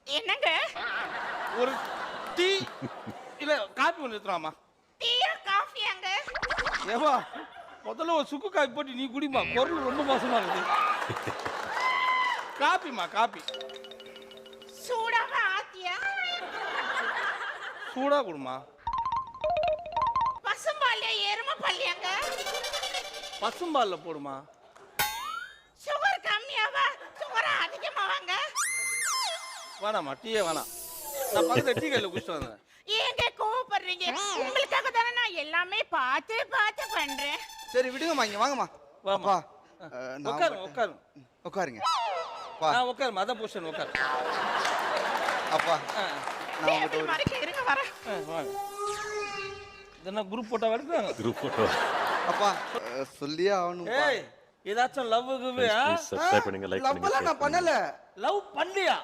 என்னங்க? ஒரு டீ இல்ல காப்பி ஒன்று எடுத்துறாமா. டீயா காஃபியாங்க? ஏவா முதல்ல ஒரு சுக்கு காப்பி போட்டு நீ குடிமா, குரல் ரொம்ப மோசமா இருக்குது. காப்பிமா காப்பி. சூடாவா ஆத்தியா? சூடா குடுமா. பசும்பால்யா எருமை பால்யாங்க? பசும்பால்ல போடுமா. சுகர் கம்மியாவா சுகர் அதிகமாவாங்க? வேணாமா டீயே வேணாம். நான் பக்கத்துல டீ கடையில் குடிச்சிட்டு வந்தேன். ஏங்க கோவப்படுறீங்க? உங்களுக்காக தானே நான் எல்லாமே பார்த்து பார்த்து பண்றேன். சரி விடுங்கம்மா, இங்க வாங்கம்மா. வாப்பா நான் உட்காரு மட்டும்- உட்காரு. உட்காருங்க. பா உட்காருமா, அதான் பொசிஷன் உட்காரு. அப்பா ஆ, நான் உங்கள்கிட்ட எப்படி ஒரு மறைக்க இருங்க வரேன். வாங்க. இதென்ன குரூப் போட்டா வருதுங்க. குரூப் போட்டோ அப்பா சொல்லியே ஆகணும்ப்பா. ஏய் ஏதாச்சும் லவ் சப்ஸ்கிரைப் பண்ணுங்க, லைக் பண்ணுங்க, லவ்லாம் நான் பண்ணல. லவ் பண்ணலையா?